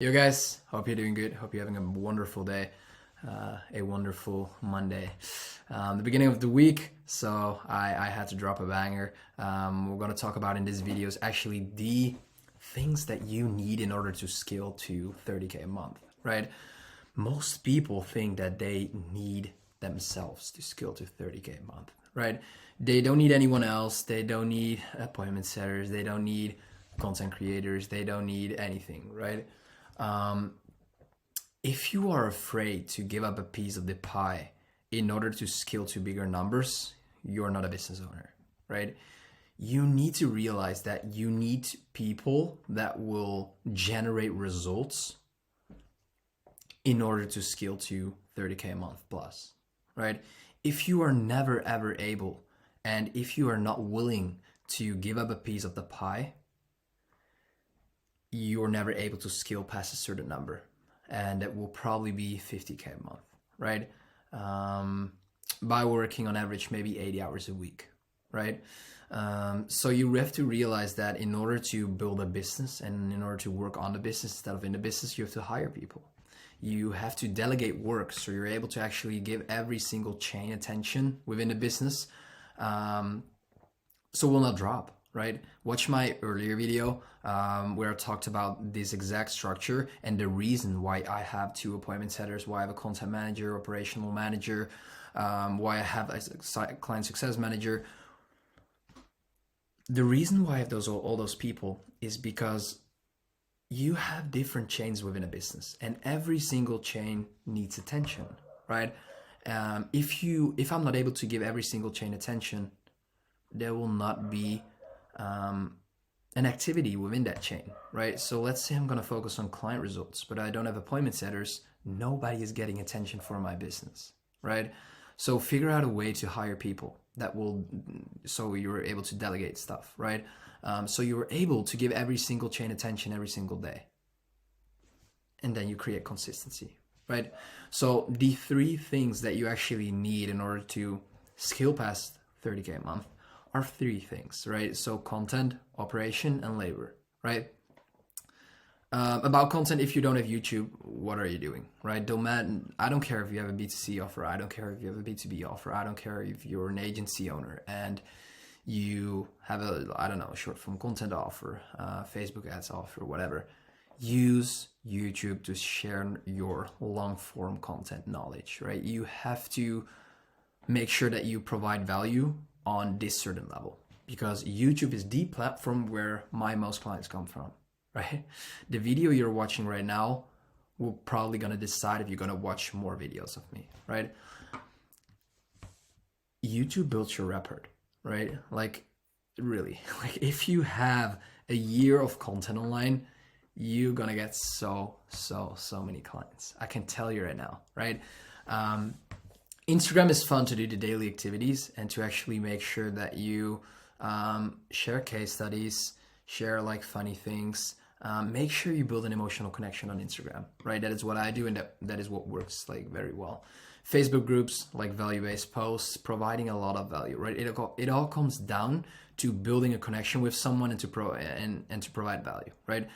Yo guys, hope you're doing good. Hope you're having a wonderful day, a wonderful Monday. The beginning of the week, so I had to drop a banger. We're gonna talk about in this video is actually the things that you need in order to scale to 30K a month, right? Most people think that they need themselves to scale to 30K a month, right? They don't need anyone else. They don't need appointment setters. They don't need content creators. They don't need anything, right? If you are afraid to give up a piece of the pie in order to scale to bigger numbers, you're not a business owner, right? You need to realize that you need people that will generate results in order to scale to 30K a month plus, right? If you are never ever able, and if you are not willing to give up a piece of the pie, you're never able to scale past a certain number, and that will probably be 50K a month, right? By working on average maybe 80 hours a week, right? So you have to realize that in order to build a business and in order to work on the business instead of in the business, you have to hire people. You have to delegate work so you're able to actually give every single chain attention within the business, so will not drop, right? Watch my earlier video where I talked about this exact structure and the reason why I have two appointment setters, why I have a content manager, operational manager, why I have a client success manager. The reason why I have all those people is because you have different chains within a business, and every single chain needs attention, right? If I'm not able to give every single chain attention, there will not be an activity within that chain, right? So let's say I'm going to focus on client results, but I don't have appointment setters. Nobody is getting attention for my business, right? So figure out a way to hire people that will, so you're able to delegate stuff, right? So you're able to give every single chain attention every single day. And then you create consistency, right? So the three things that you actually need in order to scale past 30K a month are three things, right? So content, operation, and labor, right? About content, if you don't have YouTube, what are you doing, right? I don't care if you have a B2C offer. I don't care if you have a B2B offer. I don't care if you're an agency owner and you have a short form content offer, Facebook ads offer, whatever. Use YouTube to share your long form content knowledge, right? You have to make sure that you provide value on this certain level, because YouTube is the platform where my most clients come from, right? The video you're watching right now will probably gonna decide if you're gonna watch more videos of me, right? YouTube builds your rapport, right? Like really, like if you have a year of content online, you're gonna get so many clients. I can tell you right now, right? Instagram is fun to do the daily activities and to actually make sure that you share case studies, share like funny things. Make sure you build an emotional connection on Instagram, right? That is what I do, and that is what works like very well. Facebook groups, like value-based posts, providing a lot of value, right? It all comes down to building a connection with someone and to provide value, right?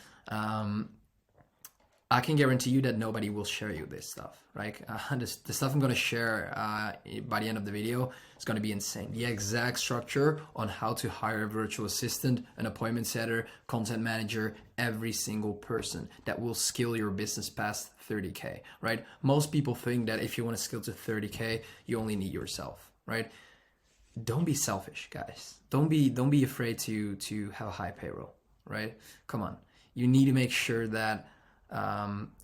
I can guarantee you that nobody will share you this stuff, right? The stuff I'm going to share by the end of the video is going to be insane. The exact structure on how to hire a virtual assistant, an appointment setter, content manager, every single person that will scale your business past 30K, right? Most people think that if you want to scale to 30K, you only need yourself, right? Don't be selfish, guys. Don't be afraid to have a high payroll, right? Come on. You need to make sure that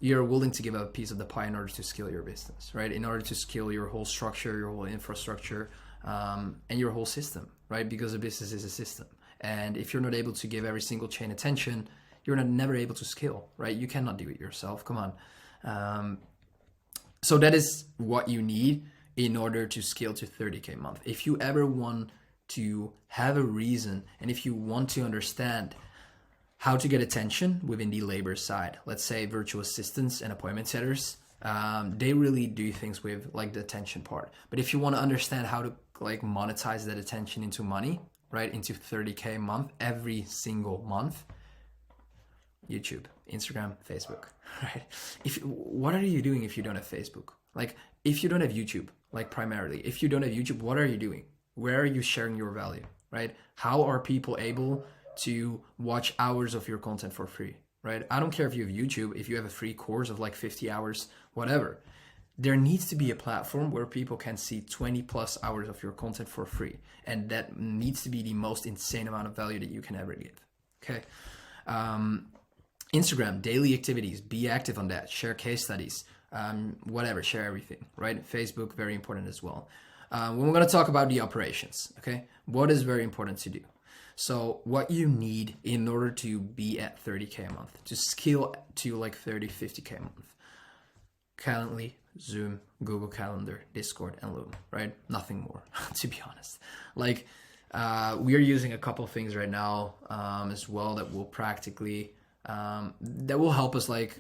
you're willing to give up a piece of the pie in order to scale your business, right? In order to scale your whole structure, your whole infrastructure, and your whole system, right? Because a business is a system. And if you're not able to give every single chain attention, you're never able to scale, right? You cannot do it yourself. Come on. So that is what you need in order to scale to 30K a month. If you ever want to have a reason, and if you want to understand how to get attention within the labor side, let's say virtual assistants and appointment setters, they really do things with like the attention part. But if you want to understand how to like monetize that attention into money, right, into 30K a month, every single month, YouTube. Instagram, Facebook, right? What are you doing if you don't have Facebook? Like, if you don't have YouTube, like primarily, if you don't have YouTube, what are you doing? Where are you sharing your value, right? How are people able to watch hours of your content for free, right? I don't care if you have YouTube, if you have a free course of like 50 hours, whatever. There needs to be a platform where people can see 20 plus hours of your content for free. And that needs to be the most insane amount of value that you can ever give. Okay. Instagram, daily activities, be active on that, share case studies, whatever, share everything, right? Facebook, very important as well. When we're going to talk about the operations, okay, what is very important to do? So what you need in order to be at 30K a month, to scale to like 30, 50K a month, Calendly, Zoom, Google Calendar, Discord, and Loom, right? Nothing more, to be honest. Like, we are using a couple of things right now as well that will practically, that will help us like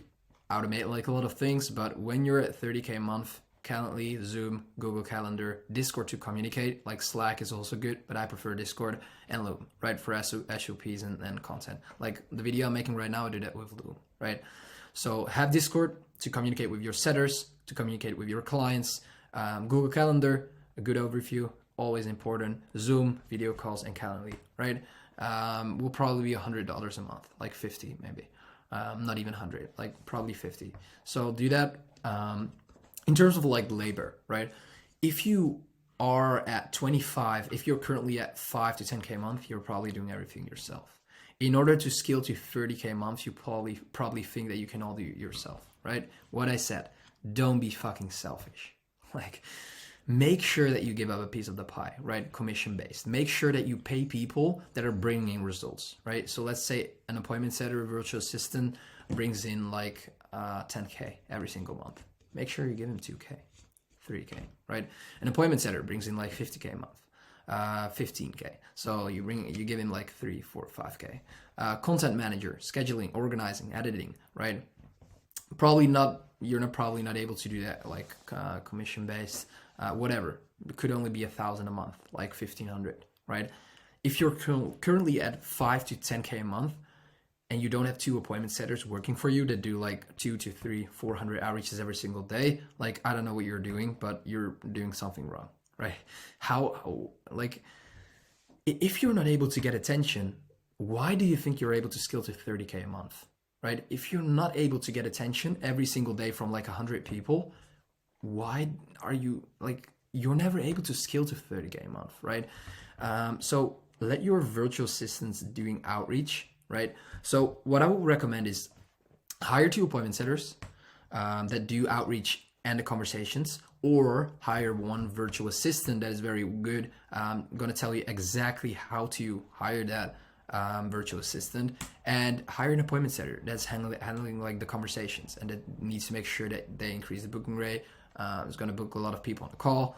automate like a lot of things. But when you're at 30K a month, Calendly, Zoom, Google Calendar, Discord to communicate, like Slack is also good, but I prefer Discord, and Loom, right? For SOPs and content. Like the video I'm making right now, I do that with Loom, right? So have Discord to communicate with your setters, to communicate with your clients. Google Calendar, a good overview, always important. Zoom, video calls, and Calendly, right? Will probably be $100 a month, like 50 maybe. Not even 100, like probably 50. So do that. In terms of like labor, right? If you are at 25, if you're currently at 5 to 10K a month, you're probably doing everything yourself. In order to scale to 30K a month, you probably think that you can all do it yourself, right? What I said, don't be fucking selfish. Like, make sure that you give up a piece of the pie, right? Commission based. Make sure that you pay people that are bringing in results, right? So let's say an appointment setter, a virtual assistant brings in like 10K every single month. Make sure you give him 2K, 3K, right? An appointment setter brings in like 50K a month, 15K. So you give him like 3, 4, 5K. Content manager, scheduling, organizing, editing, right? You're probably not able to do that like commission based, whatever. It could only be 1,000 a month, like 1,500, right? If you're currently at 5 to 10K a month, and you don't have 2 appointment setters working for you that do like 2 to 3, 400 outreaches every single day, like, I don't know what you're doing, but you're doing something wrong, right? Like, if you're not able to get attention, why do you think you're able to scale to 30K a month, right? If you're not able to get attention every single day from like 100 people, why are you, like, you're never able to scale to 30K a month, right? So let your virtual assistants doing outreach, right? So what I would recommend is hire 2 appointment setters that do outreach and the conversations, or hire 1 virtual assistant that is very good. I'm going to tell you exactly how to hire that virtual assistant, and hire an appointment setter that's handling like the conversations, and that needs to make sure that they increase the booking rate. Is going to book a lot of people on the call.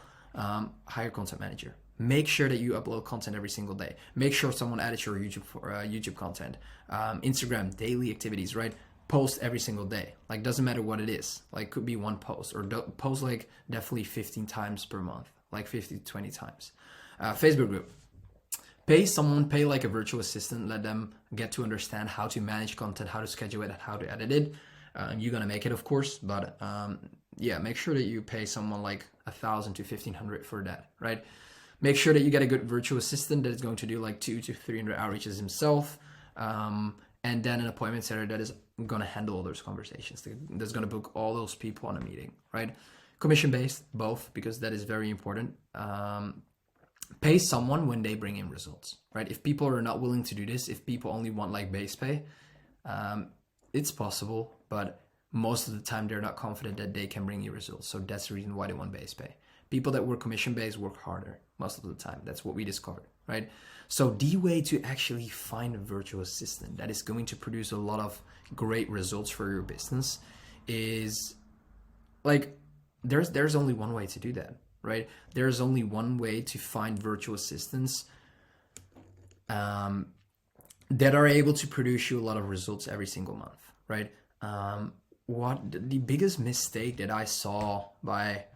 Hire content manager. Make sure that you upload content every single day. Make sure someone edits your YouTube content. Instagram, daily activities, right? Post every single day. Like, doesn't matter what it is. Like, could be 1 post, or post like definitely 15 times per month, like 50 to 20 times. Facebook group. Pay like a virtual assistant. Let them get to understand how to manage content, how to schedule it, and how to edit it. You're gonna make it, of course, but yeah, make sure that you pay someone like 1,000 to 1,500 for that, right? Make sure that you get a good virtual assistant that is going to do like 200 to 300 outreaches himself, and then an appointment setter that is going to handle all those conversations, that's going to book all those people on a meeting, right? Commission based, both, because that is very important. Pay someone when they bring in results, right? If people are not willing to do this, if people only want like base pay, it's possible, but most of the time they're not confident that they can bring you results. So that's the reason why they want base pay. People that work commission based work harder most of the time. That's what we discovered, right? So the way to actually find a virtual assistant that is going to produce a lot of great results for your business is like, there's only one way to do that, right? There's only one way to find virtual assistants that are able to produce you a lot of results every single month, right? What the biggest mistake that I saw by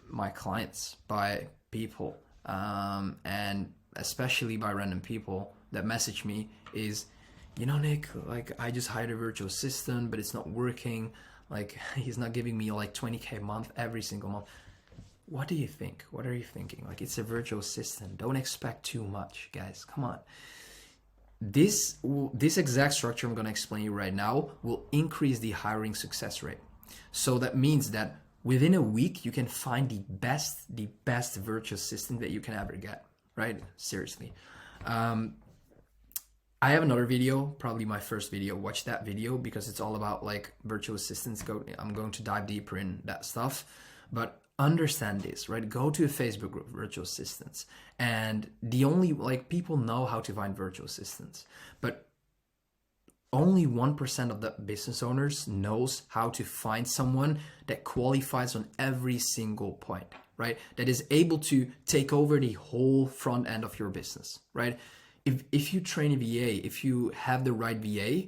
my clients, by people, and especially by random people that message me, is you know, Nick, like I just hired a virtual assistant, but it's not working. Like he's not giving me like 20K a month every single month. What do you think? What are you thinking? Like it's a virtual assistant. Don't expect too much, guys. Come on. This exact structure I'm going to explain you right now will increase the hiring success rate. So that means that within a week you can find the best virtual assistant that you can ever get, right? Seriously. I have another video, probably my first video. Watch that video because it's all about like virtual assistants. I'm going to dive deeper in that stuff, but understand this, right? Go to a Facebook group, virtual assistants, and the only like people know how to find virtual assistants, but only 1% of the business owners knows how to find someone that qualifies on every single point, right? That is able to take over the whole front end of your business, right? If you train a VA, if you have the right VA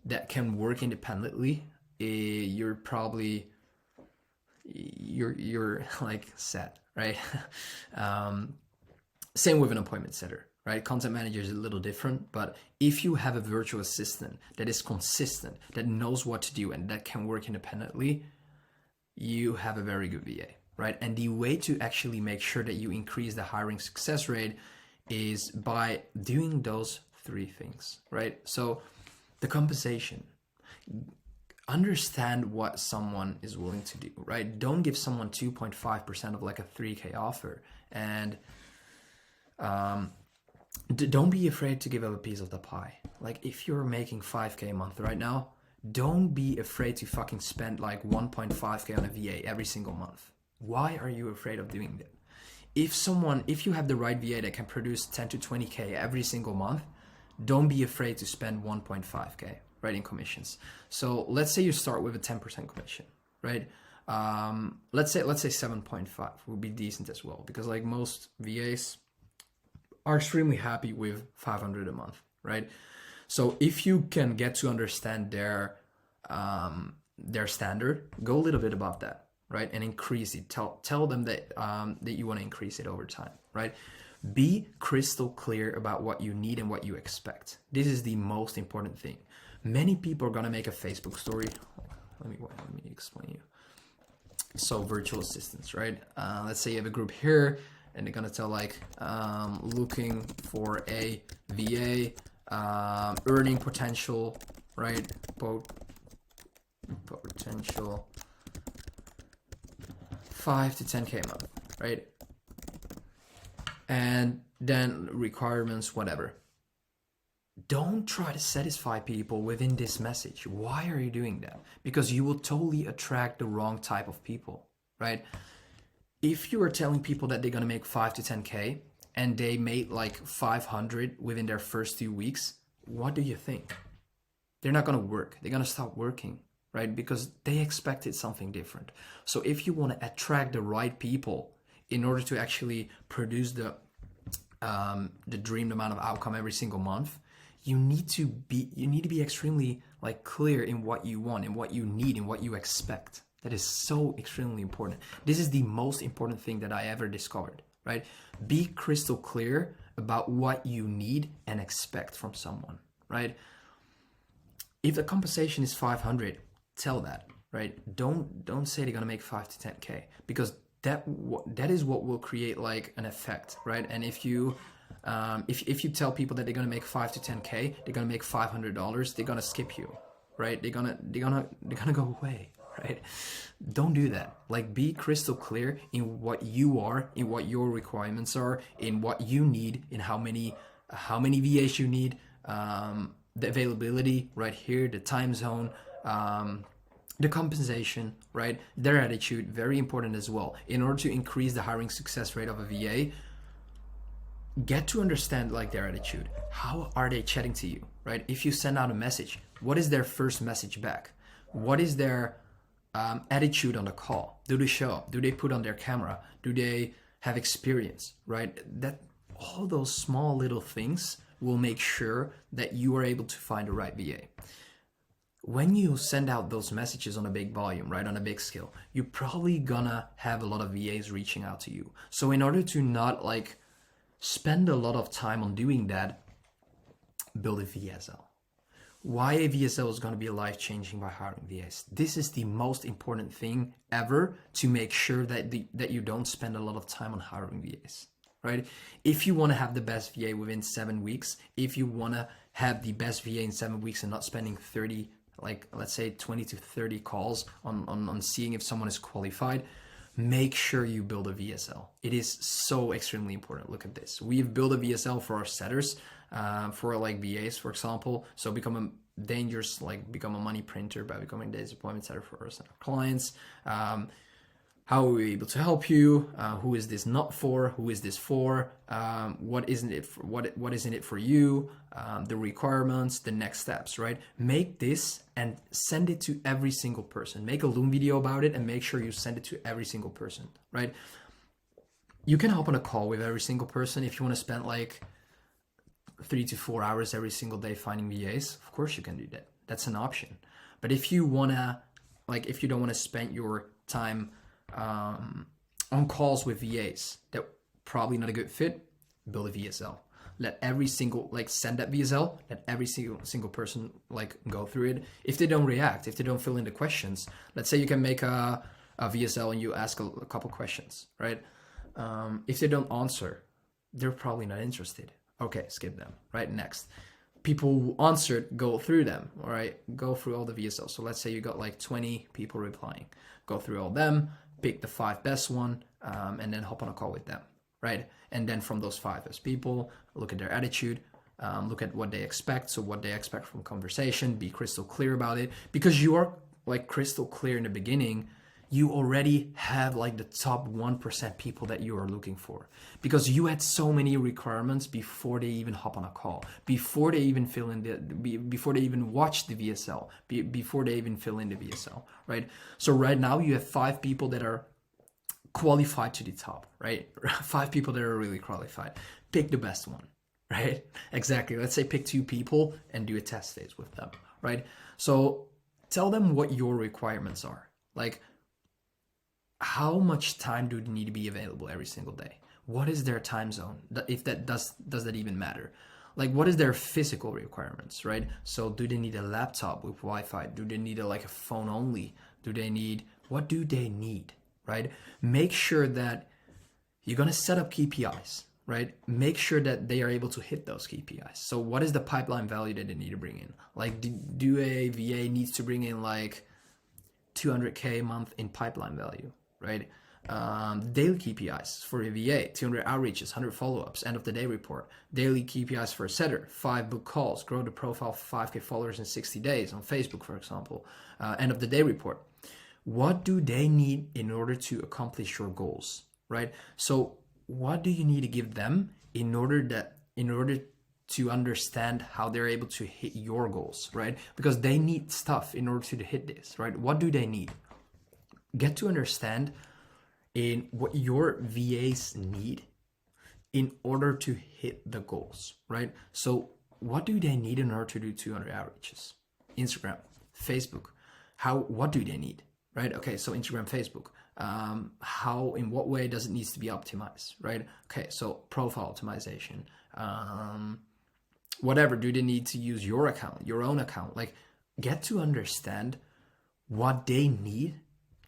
that can work independently, you're probably you're like set, right? Same with an appointment setter, right? Content manager is a little different, but if you have a virtual assistant that is consistent, that knows what to do and that can work independently, you have a very good VA, right? And the way to actually make sure that you increase the hiring success rate is by doing those three things, right? So the compensation, understand what someone is willing to do, right? Don't give someone 2.5% of like a 3K offer. And don't be afraid to give up a piece of the pie. Like if you're making 5K a month right now, don't be afraid to fucking spend like 1.5K on a VA every single month. Why are you afraid of doing that? If you have the right VA that can produce 10 to 20K every single month, don't be afraid to spend 1.5K, right, in commissions. So let's say you start with a 10% commission, right? Let's say 7.5 would be decent as well, because like most VAs are extremely happy with 500 a month, right? So if you can get to understand their standard, go a little bit above that, right, and increase it. Tell them that that you want to increase it over time, right? Be crystal clear about what you need and what you expect. This is the most important thing. Many people are gonna make a Facebook story. Let me explain you. So virtual assistants, right? Let's say you have a group here, and they're gonna tell like looking for a VA, earning potential, right? Potential 5 to 10K a month, right? And then requirements, whatever. Don't try to satisfy people within this message. Why are you doing that? Because you will totally attract the wrong type of people, right? If you are telling people that they're gonna make 5 to 10K and they made like 500 within their first 2 weeks, what do you think? They're not gonna work. They're gonna stop working, right? Because they expected something different. So if you want to attract the right people in order to actually produce the dreamed amount of outcome every single month, you need to be extremely like clear in what you want and what you need and what you expect. That is so extremely important. This is the most important thing that I ever discovered, right? Be crystal clear about what you need and expect from someone, right? If the compensation is 500, tell that, right? Don't say they're gonna make 5 to 10K, because that is what will create like an effect, right? And if you tell people that they're gonna make 5 to 10K, they're gonna make $500, they're gonna skip you, right? They're gonna go away, right? Don't do that. Like be crystal clear in what you are, in what your requirements are, in what you need, in how many VAs you need, the availability right here, the time zone, the compensation, right? Their attitude, very important as well. In order to increase the hiring success rate of a VA, get to understand like their attitude. How are they chatting to you, right? If you send out a message, what is their first message back? What is their attitude on the call? Do they show up? Do they put on their camera? Do they have experience, right? That all those small little things will make sure that you are able to find the right VA. When you send out those messages on a big volume, right, on a big scale, you're probably gonna have a lot of VAs reaching out to you. So in order to not like spend a lot of time on doing that, build a VSL, why a VSL is going to be life-changing by hiring VAs. This is the most important thing ever to make sure that that you don't spend a lot of time on hiring VAs, right? If you want to have the best VA within 7 weeks, if you want to have the best VA in 7 weeks and not spending 30, like let's say 20 to 30 calls on seeing if someone is qualified, make sure you build a VSL. It is so extremely important. Look at this. We've built a VSL for our setters, for like VAs, for example. So become a money printer by becoming a days appointment setter for our clients. How are we able to help you? Who is this not for? Who is this for? What isn't it for? What isn't it for you? The requirements, the next steps, right? Make this and send it to every single person. Make a Loom video about it and make sure you send it to every single person, right? You can hop on a call with every single person if you want to spend like 3 to 4 hours every single day finding VAs. Of course you can do that. That's an option. But if you don't want to spend your time on calls with VAs that probably not a good fit, build a VSL. Let every single, send that VSL, let every single person go through it. If they don't react, if they don't fill in the questions, let's say you can make a VSL and you ask a couple questions, right? If they don't answer, they're probably not interested. Okay, skip them, right? Next. People who answered, go through them, all right? Go through all the VSLs. So let's say you got 20 people replying. Go through all them, pick the 5 best one, and then hop on a call with them, right? And then from those 5 best people, look at their attitude, look at what they expect. So what they expect from conversation, be crystal clear about it. Because you are crystal clear in the beginning, you already have the top 1% people that you are looking for, because you had so many requirements before they even hop on a call, before they even fill in before they even watch the VSL, before they even fill in the VSL, right? So right now you have 5 people that are qualified to the top, right? 5 people that are really qualified. Pick the best one, right? Exactly. Let's say pick 2 people and do a test phase with them, right? So tell them what your requirements are. How much time do they need to be available every single day? What is their time zone? If that does that even matter? What is their physical requirements, right? So do they need a laptop with Wi-Fi? Do they need a phone only? What do they need, right? Make sure that you're going to set up KPIs, right? Make sure that they are able to hit those KPIs. So what is the pipeline value that they need to bring in? Do a VA needs to bring in 200K a month in pipeline value, right? Daily KPIs for a VA, 200 outreaches, 100 follow-ups, end of the day report. Daily KPIs for a setter, 5 book calls, grow the profile 5K followers in 60 days on Facebook, for example. End of the day report. What do they need in order to accomplish your goals, right? So what do you need to give them in order to understand how they're able to hit your goals, right? Because they need stuff in order to hit this, right? What do they need? Get to understand in what your VAs need in order to hit the goals, right? So what do they need in order to do 200 outreaches? Instagram, Facebook, what do they need, right? Okay, so Instagram, Facebook, in what way does it need to be optimized, right? Okay, so profile optimization, whatever, do they need to use your account, your own account? Get to understand what they need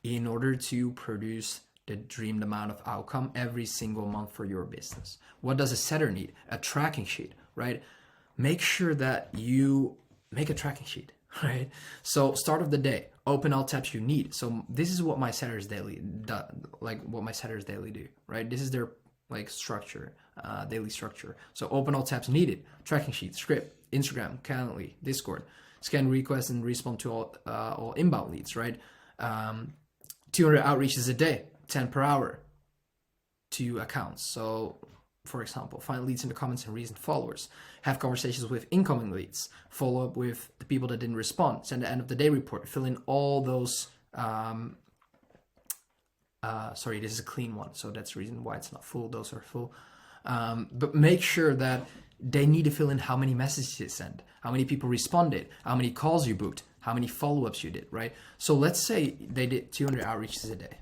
in order to produce the dreamed amount of outcome every single month for your business. What does a setter need? A tracking sheet, right? Make sure that you make a tracking sheet, right? So start of the day, open all tabs you need. So this is what my setters daily do, right? This is their structure, daily structure. So open all tabs needed, tracking sheet, script, Instagram, Calendly, Discord, scan requests and respond to all inbound leads, right? 200 outreaches a day, 10 per hour to accounts. So for example, find leads in the comments and recent followers, have conversations with incoming leads, follow up with the people that didn't respond, send the end of the day report, fill in all those, sorry, this is a clean one, so that's the reason why it's not full, those are full. But make sure that they need to fill in how many messages you sent, how many people responded, how many calls you booked, how many follow-ups you did, right? So let's say they did 200 outreaches a day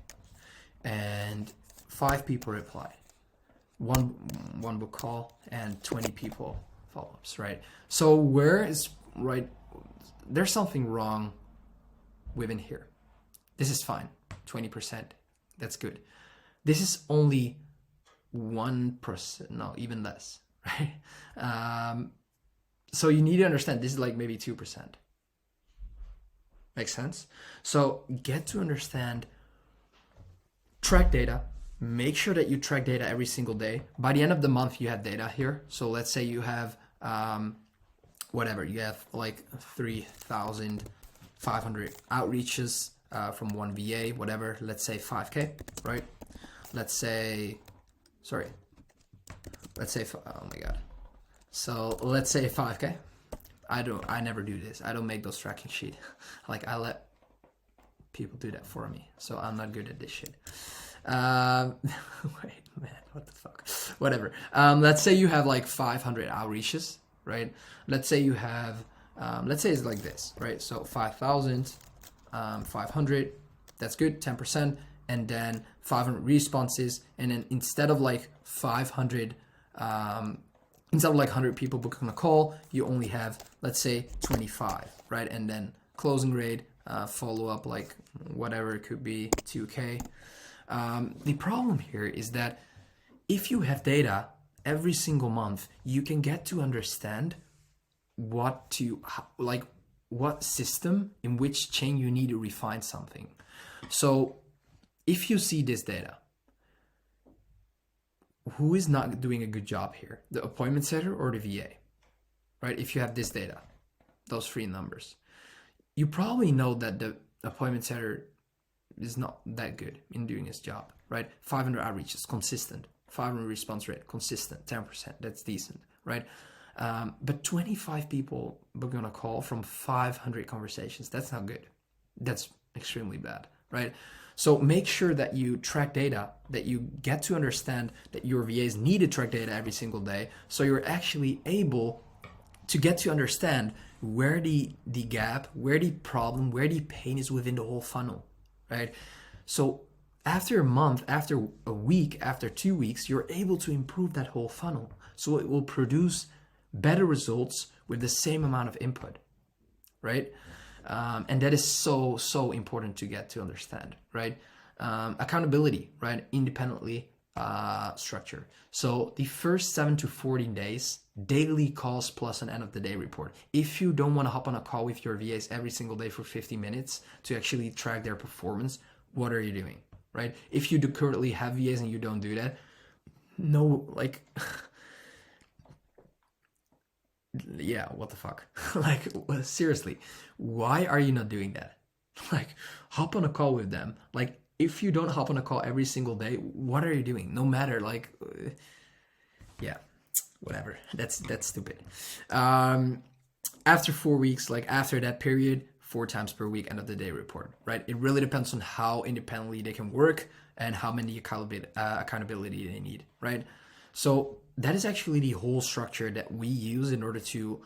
and 5 people replied, one book call and 20 people follow-ups, right? So where is, right, there's something wrong within here. This is fine, 20%, that's good. This is only 1%, no, even less, right? So you need to understand this is like maybe 2%. Makes sense? So get to understand, track data, make sure that you track data every single day. By the end of the month, you have data here. So let's say you have, whatever, you have like 3,500 outreaches from one VA, whatever, let's say 5K, right? Let's say, oh my God. So let's say 5K. I never do this. I don't make those tracking sheet. Like I let people do that for me. So I'm not good at this shit. Wait, man, what the fuck? Whatever. Let's say you have like 500 outreaches, right? Let's say you have, let's say it's like this, right? So 5,000, 500, that's good, 10%. And then 500 responses. And then instead of like 500, instead of like 100 people booking a call, you only have, let's say 25, right? And then closing rate, follow up, like whatever it could be, 2K. The problem here is that if you have data every single month, you can get to understand what system, in which chain you need to refine something. So if you see this data, who is not doing a good job here? The appointment setter or the VA, right? If you have this data, those three numbers, you probably know that the appointment setter is not that good in doing his job, right? 500 outreaches, consistent. 500 response rate, consistent. 10%, that's decent, right? But 25 people book on a call from 500 conversations, that's not good. That's extremely bad, right? So make sure that you track data, that you get to understand that your VAs need to track data every single day, so you're actually able to get to understand where the gap, where the problem, where the pain is within the whole funnel, right? So after a month, after a week, after 2 weeks, you're able to improve that whole funnel. So it will produce better results with the same amount of input, right? And that is so important to get to understand, right? Accountability, right? Independently structure. So the first 7 to 14 days, daily calls plus an end of the day report. If you don't want to hop on a call with your VAs every single day for 50 minutes to actually track their performance, what are you doing, right? If you do currently have VAs and you don't do that, no, like, yeah, what the fuck? Like, seriously, why are you not doing that? Like, hop on a call with them. Like, if you don't hop on a call every single day, what are you doing? No matter, like, yeah, whatever. That's stupid. After 4 weeks, like after that period, 4 times per week, end of the day report, right? It really depends on how independently they can work and how many accountability they need, right? So that is actually the whole structure that we use in order to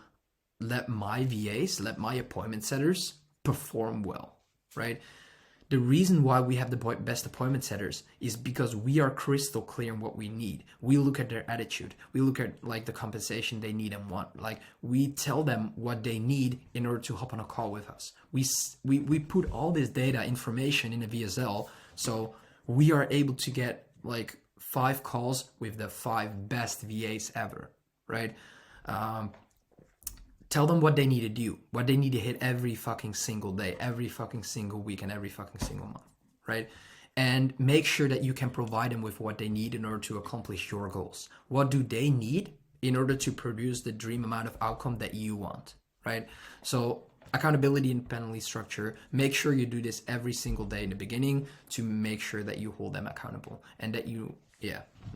let my VAs, let my appointment setters perform well, right? The reason why we have the best appointment setters is because we are crystal clear on what we need. We look at their attitude. We look at like the compensation they need and want. Like we tell them what they need in order to hop on a call with us. We put all this data information in a VSL, so we are able to get like 5 calls with the 5 best VAs ever, right? Tell them what they need to do, what they need to hit every fucking single day, every fucking single week, and every fucking single month, right? And make sure that you can provide them with what they need in order to accomplish your goals. What do they need in order to produce the dream amount of outcome that you want, right? So accountability independently structure, make sure you do this every single day in the beginning to make sure that you hold them accountable and that you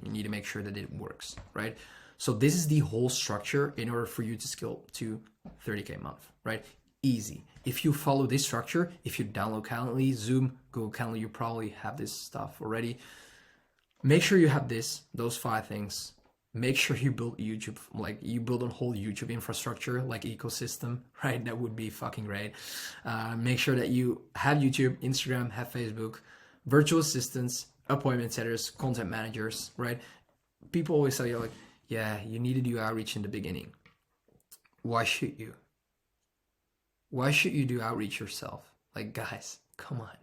need to make sure that it works, right? So this is the whole structure in order for you to scale to 30K a month, right? Easy. If you follow this structure, if you download Calendly, Zoom, Google Calendar, you probably have this stuff already. Make sure you have those 5 things. Make sure you build YouTube, like you build a whole YouTube infrastructure, like ecosystem, right? That would be fucking great. Make sure that you have YouTube, Instagram, have Facebook, virtual assistants, appointment setters, content managers, right? People always tell you like, yeah, you need to do outreach in the beginning. Why should you? Why should you do outreach yourself? Like, guys, come on.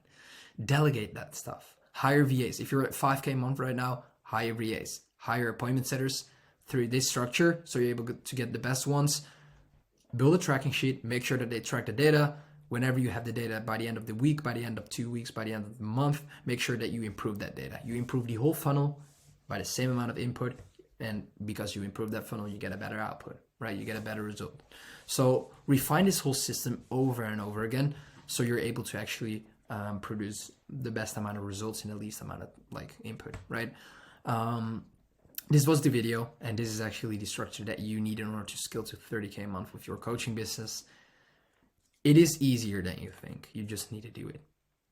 Delegate that stuff. Hire VAs. If you're at 5K a month right now, hire VAs. Hire appointment setters through this structure so you're able to get the best ones. Build a tracking sheet. Make sure that they track the data. Whenever you have the data by the end of the week, by the end of 2 weeks, by the end of the month, make sure that you improve that data. You improve the whole funnel by the same amount of input. And because you improve that funnel, you get a better output, right? You get a better result. So refine this whole system over and over again so you're able to actually produce the best amount of results in the least amount of like input, right? This was the video, and this is actually the structure that you need in order to scale to 30K a month with your coaching business. It is easier than you think. You just need to do it,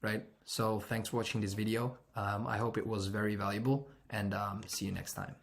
right? So thanks for watching this video. I hope it was very valuable, and see you next time.